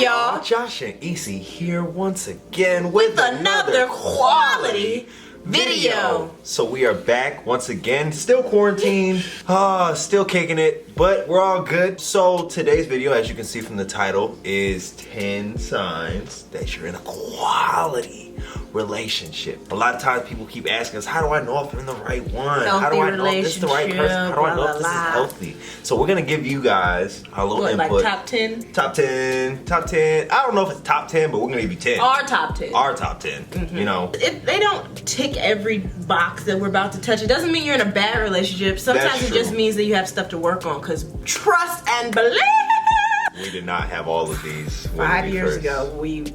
y'all? Josh and Isi here once again With another quality video. So we are back once again, still quarantined, still kicking it, but we're all good. So today's video, as you can see from the title, is 10 signs that you're in a quality relationship. A lot of times people keep asking us, how do I know if I'm in the right one? How do I know if this is the right person? How do I know if this is healthy? So we're gonna give you guys our little input. Like top 10? Top 10. I don't know if it's top 10, but we're gonna give you 10. Our top 10. Our top 10, you know. If they don't tick every box that we're about to touch, it doesn't mean you're in a bad relationship. Sometimes it just means that you have stuff to work on, because trust and believe. We did not have all of these. 5 years ago, we've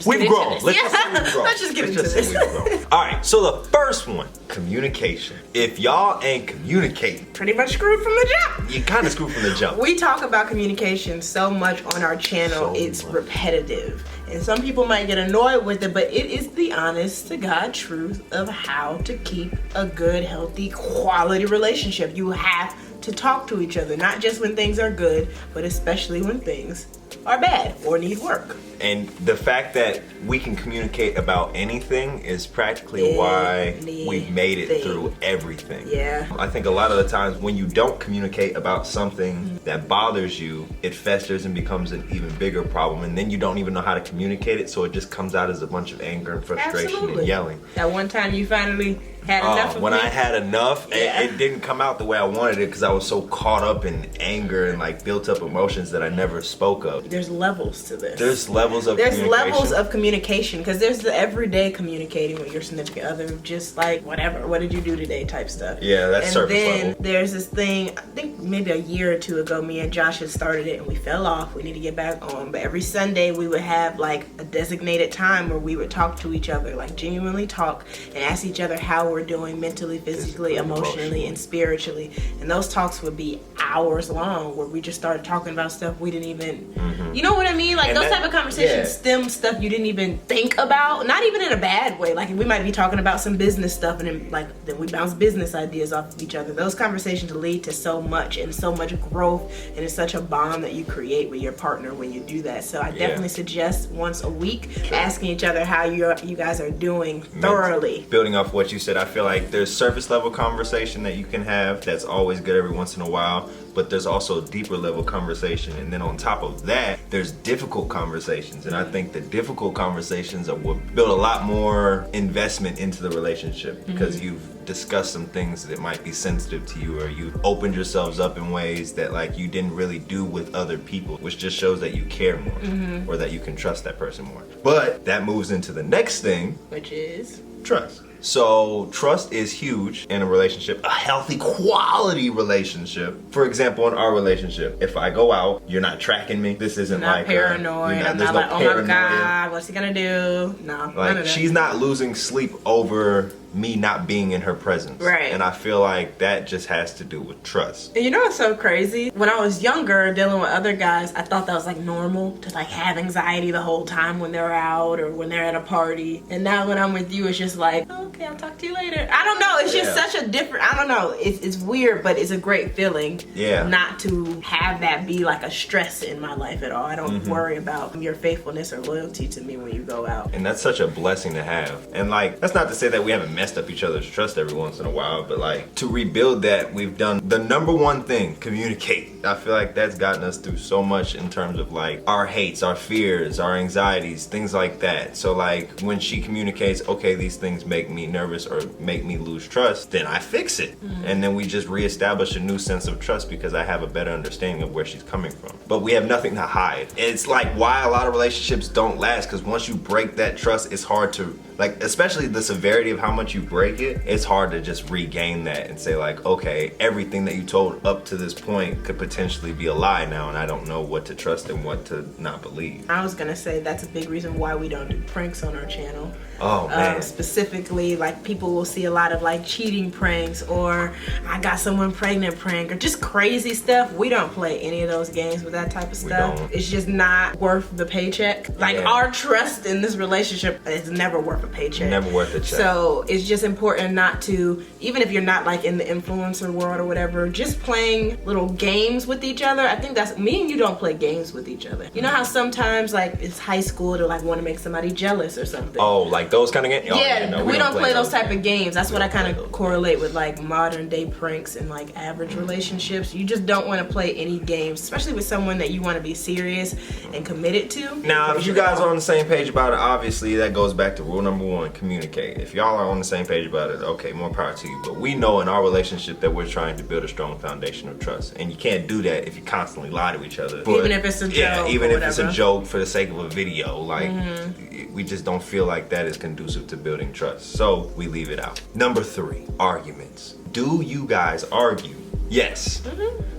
grown. Let's just say we've grown. Let's just get into this. All right, so the first one, communication. If y'all ain't communicating, Pretty much screwed from the jump. you kind of screwed from the jump. We talk about communication so much on our channel, it's repetitive. And some people might get annoyed with it, but it is the honest to God truth of how to keep a good, healthy, quality relationship. You have to talk to each other, not just when things are good, but especially when things are bad or need work. And the fact that we can communicate about anything is practically why we've made it through everything. Yeah. I think a lot of the times when you don't communicate about something that bothers you, it festers and becomes an even bigger problem, and then you don't even know how to communicate it, so it just comes out as a bunch of anger and frustration and yelling. That one time you finally had enough of when me. I had enough, it didn't come out the way I wanted it because I was so caught up in anger and like built up emotions that I never spoke of. There's levels to this. There's levels of communication. Levels of communication, because there's the everyday communicating with your significant other, just like whatever, what did you do today type stuff. Yeah, that's surface level. And then there's this thing, I think maybe a year or two ago, me and Josh had started it and we fell off. We need to get back on. But every Sunday we would have like a designated time where we would talk to each other, like genuinely talk and ask each other how we're doing mentally, physically, emotionally, and spiritually. And those talks would be hours long, where we just started talking about stuff we didn't even, you know what I mean? Like, and those type of conversations stem stuff you didn't even think about, not even in a bad way. Like, we might be talking about some business stuff and then we bounce business ideas off of each other. Those conversations lead to so much and so much growth, and it's such a bond that you create with your partner when you do that. So I definitely suggest once a week asking each other how you guys are doing thoroughly. Building off what you said, I feel like there's surface level conversation that you can have that's always good every once in a while, but there's also deeper level conversation, and then on top of that there's difficult conversations, and I think the difficult conversations are what build a lot more investment into the relationship, because you've discussed some things that might be sensitive to you, or you've opened yourselves up in ways that like you didn't really do with other people, which just shows that you care more, or that you can trust that person more. But that moves into the next thing, which is trust. So trust is huge in a relationship, a healthy quality relationship. For example, in our relationship, if I go out, you're not tracking me. This isn't like paranoid. I'm not like, oh my God, what's he gonna do? No, like she's not losing sleep over me not being in her presence. Right. And I feel like that just has to do with trust. And you know what's so crazy? When I was younger, dealing with other guys, I thought that was like normal to like have anxiety the whole time when they're out or when they're at a party. And now when I'm with you, it's just like, okay, I'll talk to you later. I don't know. It's just such a different, I don't know. It's weird, but it's a great feeling. Yeah. Not to have that be like a stress in my life at all. I don't worry about your faithfulness or loyalty to me when you go out. And that's such a blessing to have. And like, that's not to say that we haven't messed up each other's trust every once in a while, but like to rebuild that, we've done the number one thing: communicate. I feel like that's gotten us through so much in terms of like our hates, our fears, our anxieties, things like that. So like when she communicates, okay, these things make me nervous or make me lose trust, then I fix it. And then we just reestablish a new sense of trust because I have a better understanding of where she's coming from. But we have nothing to hide. It's like why a lot of relationships don't last, because once you break that trust, it's hard to, like, especially the severity of how much you break it, it's hard to just regain that and say like, okay, everything that you told up to this point could potentially be a lie now, and I don't know what to trust and what to not believe. I was gonna say that's a big reason why we don't do pranks on our channel. Oh man. Specifically, like people will see a lot of like cheating pranks, or I got someone pregnant prank, or just crazy stuff. We don't play any of those games with that type of stuff. It's just not worth the paycheck. Like our trust in this relationship is never worth a paycheck. Never worth a check. So it's just important not to, even if you're not like in the influencer world or whatever, just playing little games games with each other. I think that's me and you don't play games with each other. You know how sometimes like it's high school to like want to make somebody jealous or something. Oh, like those kind of games? Oh, yeah, no, we don't play those type of games. That's what I kind of correlate with like modern day pranks and like average relationships. You just don't want to play any games, especially with someone that you want to be serious and committed to. Now, if you guys are on the same page about it, obviously that goes back to rule number 1, communicate. If y'all are on the same page about it, okay, more power to you. But we know in our relationship that we're trying to build a strong foundation of trust. And you can't do that if you constantly lie to each other. Even if it's a joke. Yeah, even if it's a joke for the sake of a video. Like, we just don't feel like that is conducive to building trust. So we leave it out. Number 3, arguments. Do you guys argue? Yes.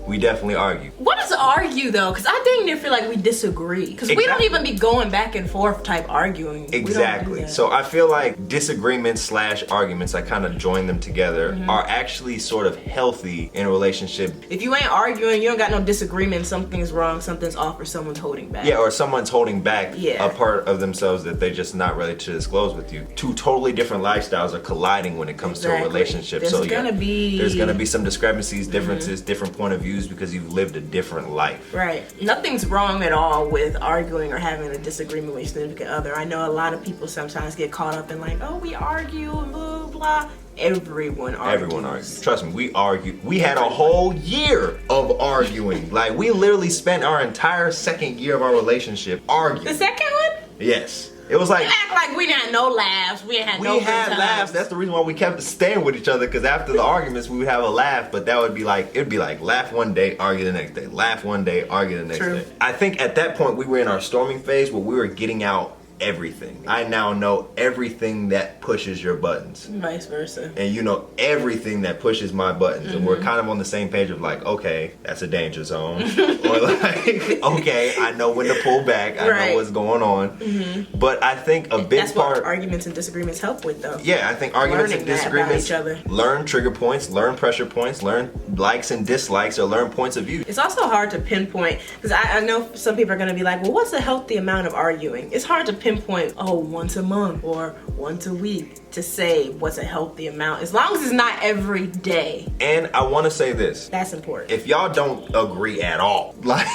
We definitely argue. What is argue though? Because I dang near feel like we disagree. Because we don't even be going back and forth type arguing. Exactly. So I feel like disagreements / arguments, I kind of join them together, are actually sort of healthy in a relationship. If you ain't arguing, you don't got no disagreement, something's wrong, something's off, or someone's holding back. Yeah, or someone's holding back a part of themselves that they're just not ready to disclose with you. 2 totally different lifestyles are colliding when it comes to a relationship. There's gonna be some discrepancies, differences, different point of views because you've lived a different life. Right. Nothing's wrong at all with arguing or having a disagreement with your significant other. I know a lot of people sometimes get caught up in like, oh, we argue and blah, blah. Everyone argues. Everyone argues. Trust me, we argue. We had a whole year of arguing. Like, we literally spent our entire 2nd year of our relationship arguing. The second one? Yes. It was like, you act like we didn't have no laughs. We had laughs. That's the reason why we kept staying with each other, because after the arguments we would have a laugh, but that would be like, it'd be like laugh one day, argue the next day. Laugh one day, argue the next day. I think at that point we were in our storming phase where we were getting out everything. I now know everything that pushes your buttons. Vice versa. And you know everything that pushes my buttons. And we're kind of on the same page of like, okay, that's a danger zone. Or like, okay, I know when to pull back. I know what's going on. But I think a big that's what arguments and disagreements help with though. Yeah, I think arguments and disagreements, learn trigger points, learn pressure points, learn likes and dislikes, or learn points of view. It's also hard to pinpoint, because I know some people are going to be like, well, what's a healthy amount of arguing? It's hard to pinpoint, oh, once a month or once a week, to say what's a healthy amount, as long as it's not every day. And I want to say this. That's important. If y'all don't agree at all, like,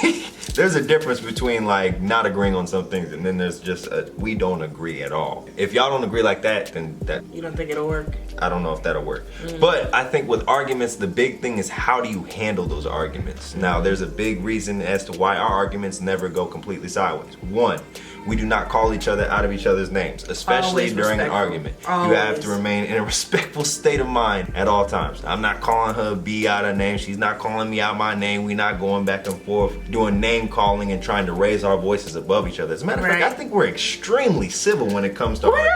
there's a difference between like not agreeing on some things and then there's just we don't agree at all. If y'all don't agree like that, then that... You don't think it'll work? I don't know if that'll work. But I think with arguments, the big thing is how do you handle those arguments? Now, there's a big reason as to why our arguments never go completely sideways. 1, we do not call each other out of each other's names, especially during an argument. You have to remain in a respectful state of mind at all times. I'm not calling her B out of name. She's not calling me out my name. We're not going back and forth doing name calling and trying to raise our voices above each other. As a matter of fact, I think we're extremely civil when it comes to arguments.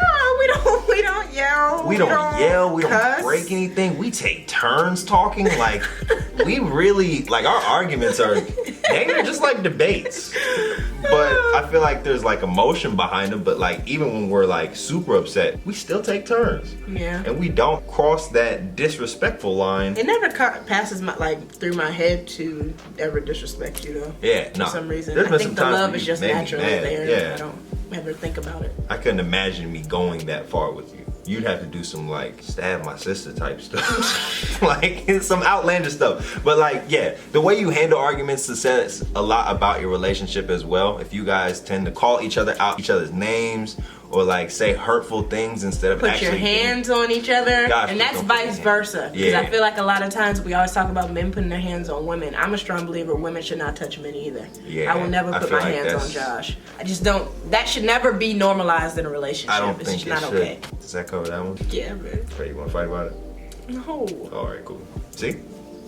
We don't yell. We don't yell. We don't break anything. We take turns talking. Like, we really, like, our arguments are, they're just like debates. But I feel like there's like emotion behind them. But like, even when we're like super upset, we still take turns. Yeah. And we don't cross that disrespectful line. It never passes through my head to ever disrespect you though. Yeah, no. For some reason. I think the love is just naturally there. Yeah. I don't ever think about it. I couldn't imagine me going that far with you. You'd have to do some like stab my sister type stuff. Like some outlandish stuff. But like, yeah, the way you handle arguments says a lot about your relationship as well. If you guys tend to call each other out each other's names or like say hurtful things instead of put your hands on each other, and that's vice versa. Because I feel like a lot of times we always talk about men putting their hands on women. I'm a strong believer women should not touch men either. Yeah, I will never put my hands on Josh. I just don't. That should never be normalized in a relationship. I don't it's think just it not should. okay. Does that cover that one? Yeah, man. Okay, you want to fight about it? No. All right, cool. See,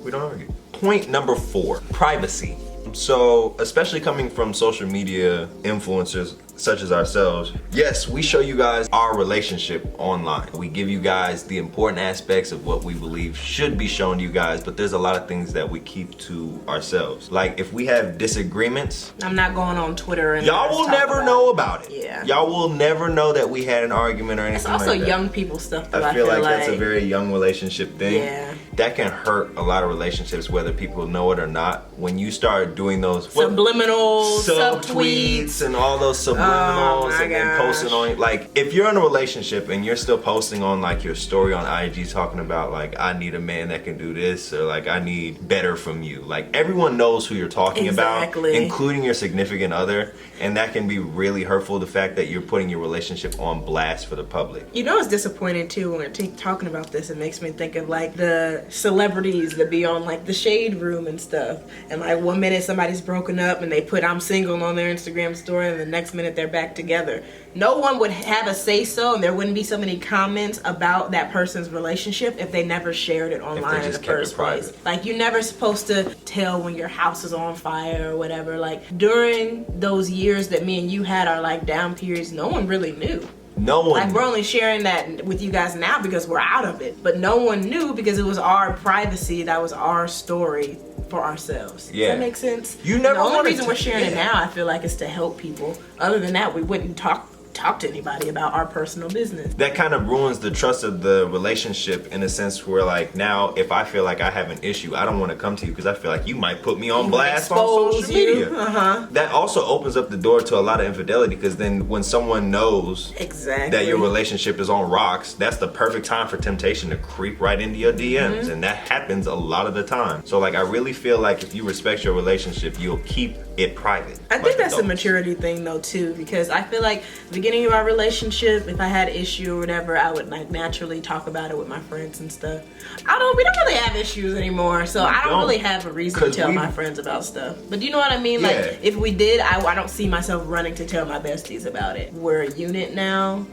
we don't argue. Point number 4: privacy. So, especially coming from social media influencers such as ourselves, yes, we show you guys our relationship online. We give you guys the important aspects of what we believe should be shown to you guys, but there's a lot of things that we keep to ourselves. Like if we have disagreements, I'm not going on Twitter and y'all will never know about it. Yeah. Y'all will never know that we had an argument or anything. It's also like that. young people stuff though. I feel like that's a very young relationship thing. Yeah. that can hurt a lot of relationships, whether people know it or not. When you start doing those subliminals, subtweets, and all those subliminals, and then posting on, like, if you're in a relationship and you're still posting on like your story on IG talking about like, I need a man that can do this, or like, I need better from you. Like, everyone knows who you're talking about, including your significant other, and that can be really hurtful. The fact that you're putting your relationship on blast for the public. You know, it's disappointing too when we're talking about this. It makes me think of like the celebrities that be on like the Shade Room and stuff, and like one minute somebody's broken up and they put I'm single on their Instagram story, and the next minute they're back together. No one would have a say so, and there wouldn't be so many comments about that person's relationship if they never shared it online in the first place. Like, you're never supposed to tell when your house is on fire or whatever. Like, during those years that me and you had our like down periods, no one really knew. No one. Like, we're only sharing that with you guys now because we're out of it. But no one knew because it was our privacy. That was our story for ourselves. Yeah. Does that make sense? You never. The only reason we're sharing it now, I feel like, is to help people. Other than that, we wouldn't talk to anybody about our personal business. That kind of ruins the trust of the relationship, in a sense where, like, now if I feel like I have an issue, I don't want to come to you because I feel like you might put me on blast on social media. That also opens up the door to a lot of infidelity, because then when someone knows that your relationship is on rocks, that's the perfect time for temptation to creep right into your DMs, and that happens a lot of the time. So like, I really feel like if you respect your relationship, you'll keep it private. I think that's a maturity thing though too, because I feel like beginning of our relationship, if I had an issue or whatever, I would like naturally talk about it with my friends and stuff. We don't really have issues anymore, so I don't really have a reason to tell my friends about stuff. But you know what I mean? Yeah. Like, if we did, I don't see myself running to tell my besties about it. We're a unit now,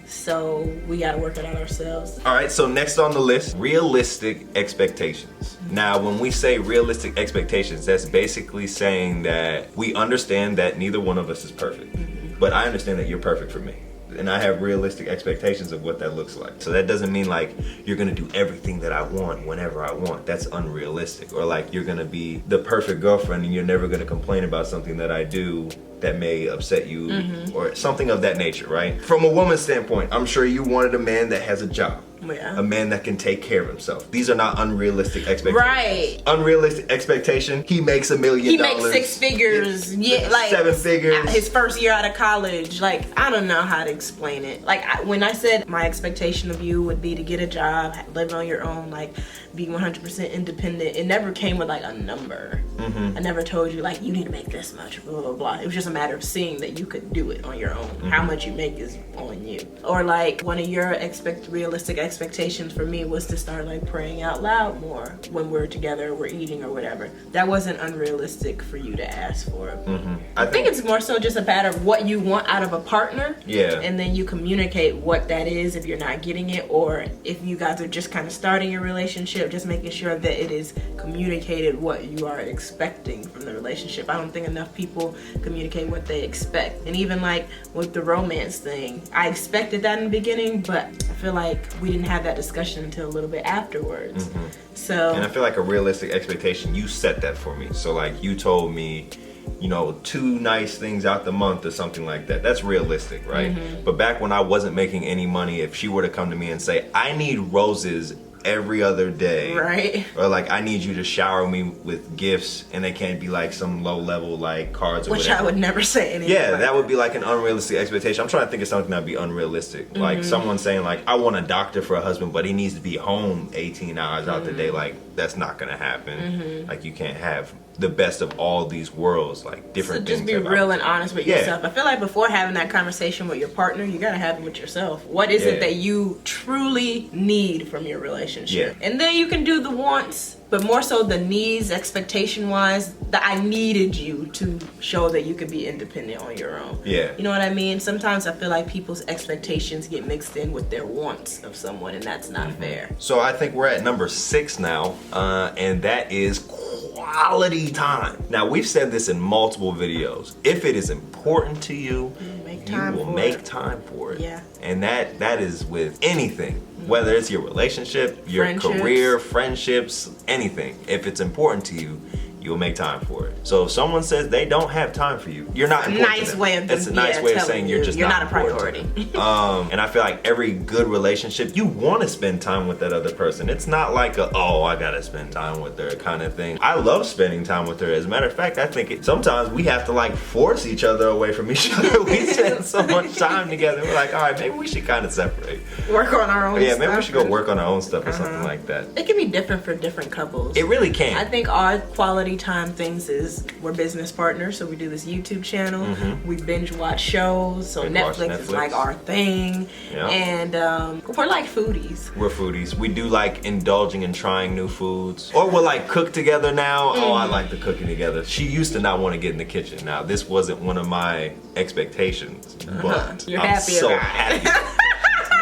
so we gotta work it out ourselves. All right, so next on the list, realistic expectations. Now, when we say realistic expectations, that's basically saying that we understand that neither one of us is perfect. But I understand that you're perfect for me. And I have realistic expectations of what that looks like. So that doesn't mean like you're gonna do everything that I want whenever I want. That's unrealistic. Or like you're gonna be the perfect girlfriend and you're never gonna complain about something that I do that may upset you, or something of that nature, right? From a woman's standpoint, I'm sure you wanted a man that has a job. A man that can take care of himself. These are not unrealistic expectations. Right. Unrealistic expectation, he makes $1 million. He makes 6 figures. Yeah, like 7 figures. His first year out of college. Like, I don't know how to explain it. Like, when I said my expectation of you would be to get a job, live on your own, like be 100% independent, it never came with like a number. I never told you like you need to make this much, blah blah blah. It was just a matter of seeing that you could do it on your own. How much you make is on you. Or like, one of your realistic expectations for me was to start like praying out loud more when we're together, we're eating or whatever. That wasn't unrealistic for you to ask for. I think it's more so just a matter of what you want out of a partner. Yeah. And then you communicate what that is if you're not getting it, or if you guys are just kind of starting your relationship, just making sure that it is communicated what you are expecting from the relationship. I don't think enough people communicate what they expect. And even like with the romance thing, I expected that in the beginning, but I feel like we didn't have that discussion until a little bit afterwards. So, and I feel like a realistic expectation, you set that for me. So like, you told me, you know, 2 nice things out the month or something like that. That's realistic, right? But back when I wasn't making any money, if she were to come to me and say, I need roses every other day, right? Or like, I need you to shower me with gifts, and they can't be like some low level like cards or which whatever. I would never say anything. Yeah, that would be like an unrealistic expectation. I'm trying to think of something that'd be unrealistic. Like someone saying like, I want a doctor for a husband, but he needs to be home 18 hours out the day. Like, that's not gonna happen. Like, you can't have the best of all these worlds, like different things. So just be real and honest with yourself. I feel like before having that conversation with your partner, you gotta have it with yourself. What is it that you truly need from your relationship? And then you can do the wants, but more so the needs, expectation wise, that I needed you to show that you could be independent on your own. You know what I mean? Sometimes I feel like people's expectations get mixed in with their wants of someone, and that's not fair. So I think we're at number 6 now, and that is quality time. Now, we've said this in multiple videos. If it is important to you, you will make time for it. And that is with anything, whether it's your relationship, your career, friendships, anything. If it's important to you, you'll make time for it. So if someone says they don't have time for you, you're not important to them. It's a nice way of saying you're just not a priority. And I feel like every good relationship, you want to spend time with that other person. It's not like oh, I gotta spend time with her kind of thing. I love spending time with her. As a matter of fact, I think sometimes we have to like force each other away from each other. We spend so much time together. We're like, all right, maybe we should kind of separate. Work on our own stuff. Yeah, maybe we should go work on our own stuff or something like that. It can be different for different couples. It really can. I think our quality time things is we're business partners, so we do this YouTube channel. We binge watch shows, so Netflix is like our thing. Yeah. And we're like foodies. We're foodies. We do like indulging in trying new foods. Or we'll like cook together now. Oh, I like the cooking together. She used to not want to get in the kitchen. Now, this wasn't one of my expectations, but You're I'm happy so about it. happy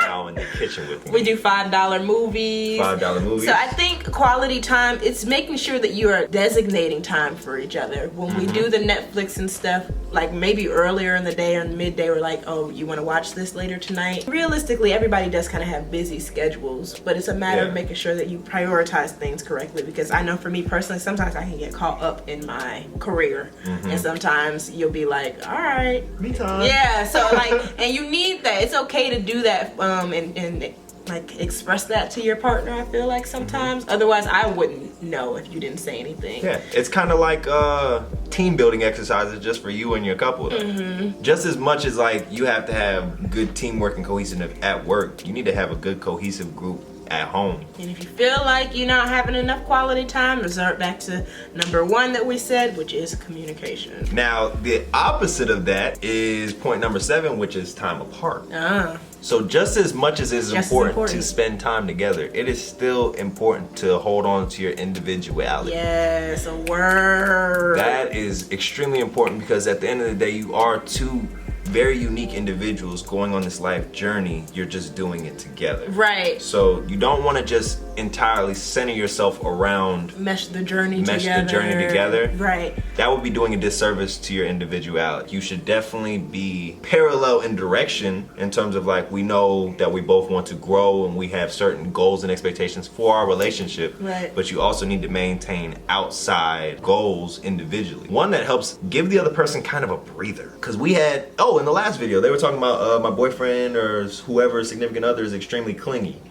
now in the kitchen with me. We do $5 movies. $5 movies. So I think quality time, it's making sure that you are designating time for each other. When we do the Netflix and stuff, like maybe earlier in the day or in the midday, we're like, oh, you want to watch this later tonight? Realistically, everybody does kind of have busy schedules, but it's a matter of making sure that you prioritize things correctly, because I know for me personally, sometimes I can get caught up in my career, and sometimes you'll be like, all right. Me time. Yeah, so like, and you need that. It's okay to do that and like express that to your partner, I feel like sometimes. Otherwise, I wouldn't know if you didn't say anything. Yeah, it's kind of like team building exercises just for you and your couple. Just as much as like you have to have good teamwork and cohesiveness at work, you need to have a good cohesive group at home. And if you feel like you're not having enough quality time, resort back to number 1 that we said, which is communication. Now, the opposite of that is point number 7, which is time apart. So just as much as it's important to spend time together, it is still important to hold on to your individuality. Yes, a word. That is extremely important, because at the end of the day, you are two very unique individuals going on this life journey. You're just doing it together. Right. So you don't want to just entirely center yourself around mesh the journey together. Right. That would be doing a disservice to your individuality. You should definitely be parallel in direction, in terms of like, we know that we both want to grow and we have certain goals and expectations for our relationship. Right. But you also need to maintain outside goals individually. One that helps give the other person kind of a breather. Because we had, in the last video, they were talking about my boyfriend or whoever significant other is extremely clingy.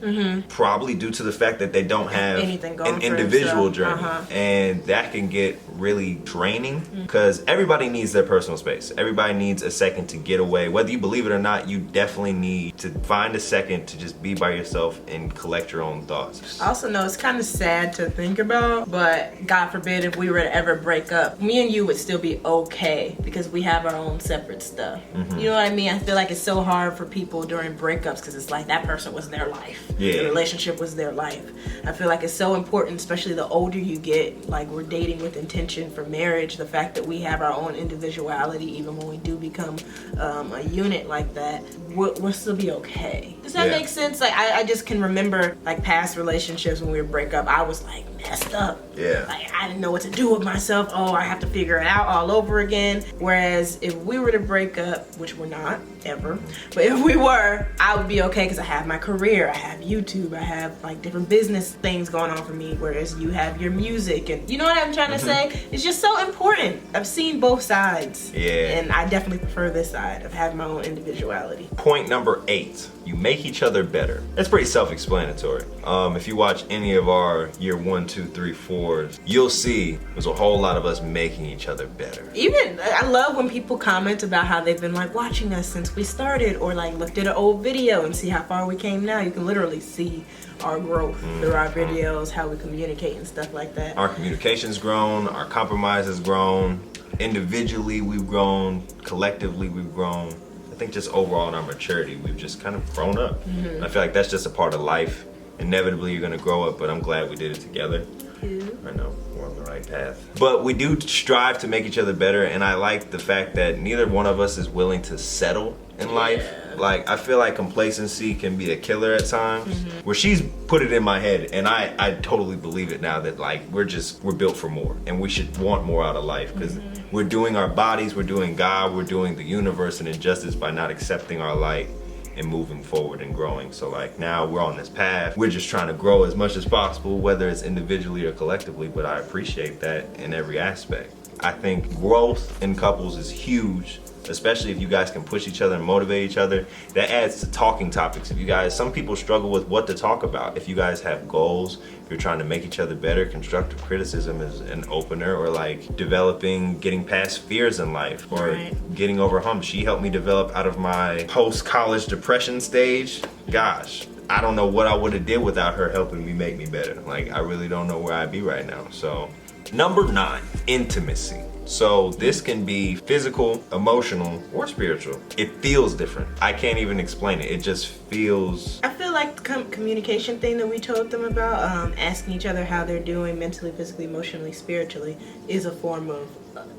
Probably due to the fact that they don't have an individual journey. And that can get really draining, because everybody needs their personal space. Everybody needs a second to get away. Whether you believe it or not, you definitely need to find a second to just be by yourself and collect your own thoughts. I also know it's kind of sad to think about, but God forbid if we were to ever break up, me and you would still be okay, because we have our own separate stuff. You know what I mean? I feel like it's so hard for people during breakups, because it's like that person was their life. The relationship was their life. I feel like it's so important, especially the older you get, like we're dating with intention for marriage, the fact that we have our own individuality, even when we do become a unit like that, we'll still be okay. Does that make sense? Like I just can remember like past relationships when we would break up, I was like messed up. Like I didn't know what to do with myself. Oh, I have to figure it out all over again. Whereas if we were to break up, which we're not ever, but if we were, I would be okay, because I have my career, I have YouTube, I have like different business things going on for me, whereas you have your music, and you know what I'm trying to say? It's just so important. I've seen both sides. And I definitely prefer this side of having my own individuality. Point number 8, you make each other better. That's pretty self-explanatory. If you watch any of our year 1, 2, 3, 4s, you'll see there's a whole lot of us making each other better. Even, I love when people comment about how they've been like watching us since we started, or like looked at an old video and see how far we came now. You can literally see our growth through our videos, how we communicate and stuff like that. Our communication's grown, our compromise has grown, individually we've grown, collectively we've grown. I think just overall in our maturity, we've just kind of grown up. I feel like that's just a part of life. Inevitably you're gonna grow up, but I'm glad we did it together. I know, we're on the right path. But we do strive to make each other better, and I like the fact that neither one of us is willing to settle in life. Like, I feel like complacency can be a killer at times. Where she's put it in my head, and I totally believe it now, that like we're built for more, and we should want more out of life, because we're doing our bodies, we're doing God, we're doing the universe an injustice by not accepting our light and moving forward and growing. So like now we're on this path. We're just trying to grow as much as possible, whether it's individually or collectively, but I appreciate that in every aspect. I think growth in couples is huge, especially if you guys can push each other and motivate each other. That adds to talking topics. If you guys, some people struggle with what to talk about. If you guys have goals, if you're trying to make each other better, constructive criticism is an opener, or like developing, getting past fears in life, or getting over humps. She helped me develop out of my post-college depression stage. Gosh, I don't know what I would have did without her helping me make me better. Like, I really don't know where I'd be right now. So, number 9, intimacy. So this can be physical, emotional, or spiritual. It feels different. I can't even explain it. It just feels... I feel like the communication thing that we told them about, asking each other how they're doing mentally, physically, emotionally, spiritually, is a form of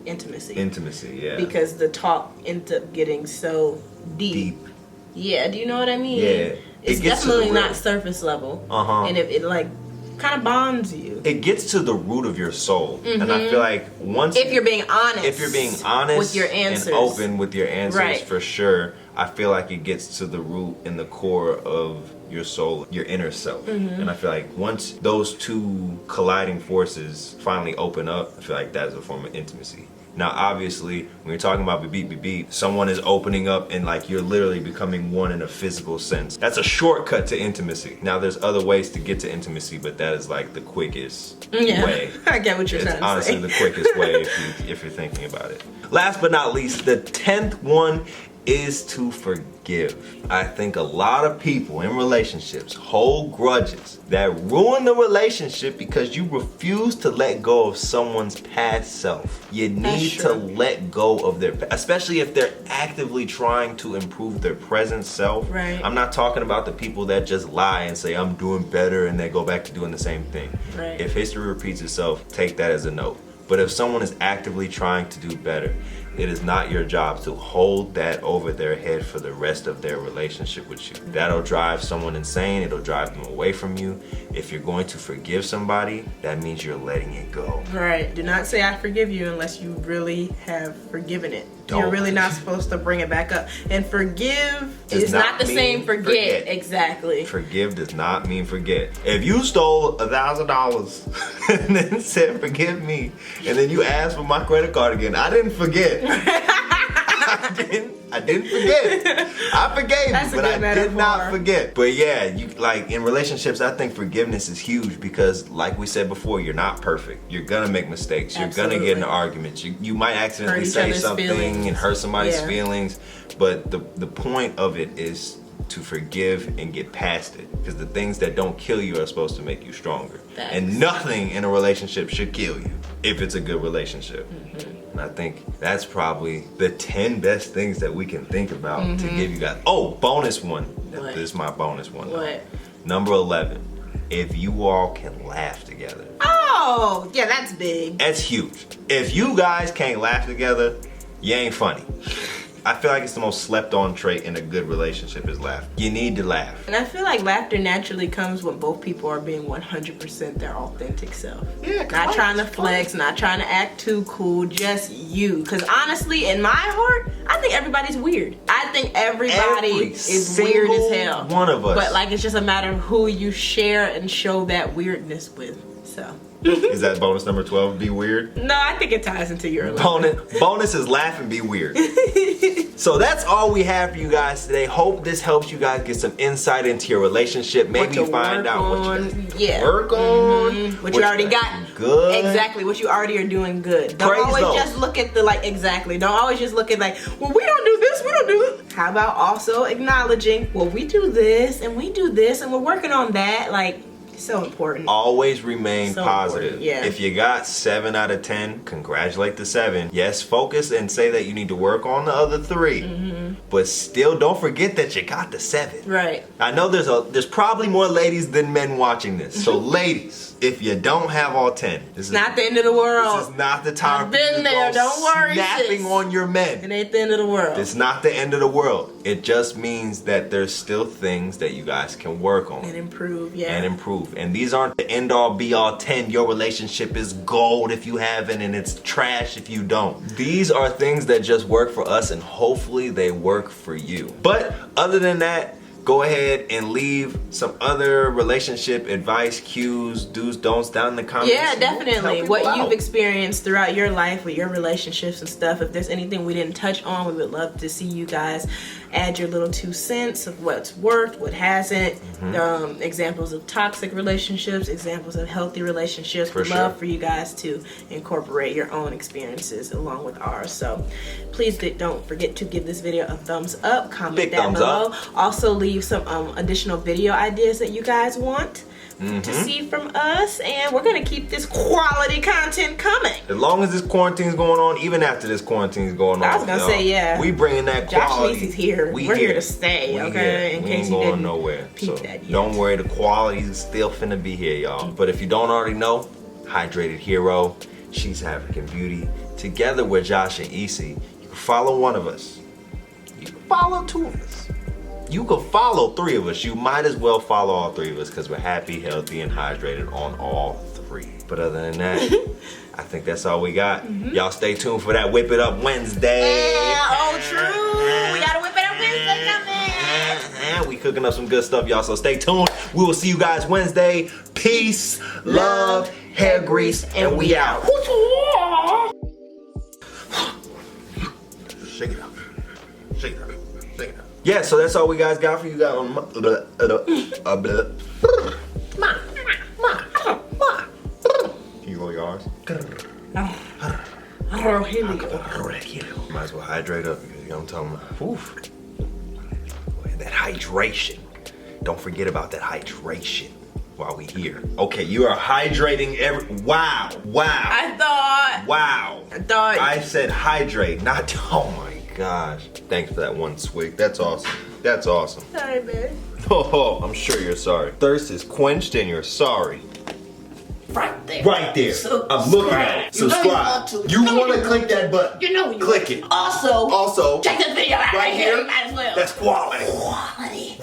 intimacy. Intimacy, yeah. Because the talk ends up getting so deep. Yeah, do you know what I mean? Yeah. It's definitely not surface level. And it like kind of bonds you. It gets to the root of your soul. And I feel like once... If you're being honest. If you're being honest with your answers. And open with your answers, for sure, I feel like it gets to the root and the core of your soul, your inner self. And I feel like once those two colliding forces finally open up, I feel like that's a form of intimacy. Now, obviously, when you're talking about beep, someone is opening up and like you're literally becoming one in a physical sense. That's a shortcut to intimacy. Now, there's other ways to get to intimacy, but that is like the quickest way. I get what you're trying to say. Honestly, the quickest way if you're thinking about it. Last but not least, the 10th one is to forgive. I think a lot of people in relationships hold grudges that ruin the relationship because you refuse to let go of someone's past self. You need to let go of their past, especially if they're actively trying to improve their present self. Right. I'm not talking about the people that just lie and say, I'm doing better, and they go back to doing the same thing. Right. If history repeats itself, take that as a note. But if someone is actively trying to do better, it is not your job to hold that over their head for the rest of their relationship with you. That'll drive someone insane. It'll drive them away from you. If you're going to forgive somebody, that means you're letting it go. Right. Do not say I forgive you unless you really have forgiven it. You're really not supposed to bring it back up. And forgive is not the same forget. Exactly. Forgive does not mean forget. If you stole $1,000 and then said forgive me, and then you asked for my credit card again, I didn't forget. I didn't forget. I forgave you, but I did not forget. But yeah, you like in relationships, I think forgiveness is huge because, like we said before, you're not perfect. You're gonna make mistakes. You're gonna get in arguments. You might accidentally say something and hurt somebody's feelings. But the point of it is to forgive and get past it, because the things that don't kill you are supposed to make you stronger. And nothing in a relationship should kill you if it's a good relationship. And I think that's probably the 10 best things that we can think about to give you guys. Oh, bonus one. What? This is my bonus one. What? Number 11. If you all can laugh together. Oh, yeah, that's big. That's huge. If you guys can't laugh together, you ain't funny. I feel like it's the most slept on trait in a good relationship is laugh. You need to laugh. And I feel like laughter naturally comes when both people are being 100% their authentic self. Yeah, not trying to flex, not trying to act too cool, just you. Because honestly, in my heart, I think everybody's weird. I think everybody is weird as hell. One of us. But like, it's just a matter of who you share and show that weirdness with. So. Is that bonus number 12, be weird? No, I think it ties into your bonus is laugh and be weird. So that's all we have for you guys today. Hope this helps you guys get some insight into your relationship. Maybe you find out what you work on. What you already got good. Exactly, what you already are doing good. Don't always just look at the don't always just look at well, we don't do this, we don't do this. How about also acknowledging, well, we do this and we do this and we're working on that. Like, so important. Always remain positive. Yeah. If you got 7 out of 10, congratulate the 7. Yes, focus and say that you need to work on the other 3. But still, don't forget that you got the 7. Right. I know there's probably more ladies than men watching this. So ladies, if you don't have all 10, this is not the end of the world. This is not the time. I've been there. Don't worry. Snapping on your men. It ain't the end of the world. It's not the end of the world. It just means that there's still things that you guys can work on and improve. Yeah. And improve. proof. And these aren't the end all be all 10. Your relationship is gold if you haven't, and it's trash if you don't. These are things that just work for us, and hopefully they work for you. But other than that, go ahead and leave some other relationship advice, cues, do's, don'ts down in the comments. Yeah, definitely. What you've experienced throughout your life with your relationships and stuff. If there's anything we didn't touch on, we would love to see you guys add your little 2 cents of what's worked, what hasn't. Examples of toxic relationships, examples of healthy relationships. We'd love for you guys to incorporate your own experiences along with ours. So please don't forget to give this video a thumbs up, comment down below. Also leave some additional video ideas that you guys want to see from us, and we're gonna keep this quality content coming. As long as this quarantine's going on, even after this quarantine's going on, I was gonna say, yeah, we bringing that quality. Josh Lee's here. We're here to stay, okay? In case you didn't nowhere. peep that yet. Don't worry, the quality's still finna be here, y'all. But if you don't already know, Hydrated Hero, She's African Beauty, together with Josh and Isi, you can follow one of us. You can follow 2 of us. You can follow 3 of us. You might as well follow all 3 of us because we're happy, healthy, and hydrated on all 3. But other than that, I think that's all we got. Y'all stay tuned for that Whip It Up Wednesday. Oh, true. We gotta Whip It Up Wednesday coming. We cooking up some good stuff, y'all. So stay tuned. We will see you guys Wednesday. Peace, love, hair grease, and we out. Shake it up. Shake it up. Shake it up. Yeah, so that's all we guys got for you guys on You roll yours. Might as well hydrate up because you know what I'm talking about. Oof. That hydration. Don't forget about that hydration while we here. Okay, you are hydrating Wow. I said hydrate, not, oh my gosh. Thanks for that one swig. That's awesome. That's awesome. Sorry, babe. Oh, I'm sure you're sorry. Thirst is quenched and you're sorry. Right there. Right there. I'm looking at it. Subscribe. You want to click that button. You know you click it. Also, check this video out right here. Might as well. That's quality. Quality.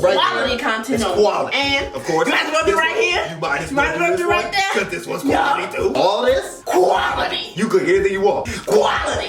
Right quality there. content. It's quality. And of course, you might as well be right here. You might as well be right there. Because this one's quality too. All this quality. You could get anything you want. Quality.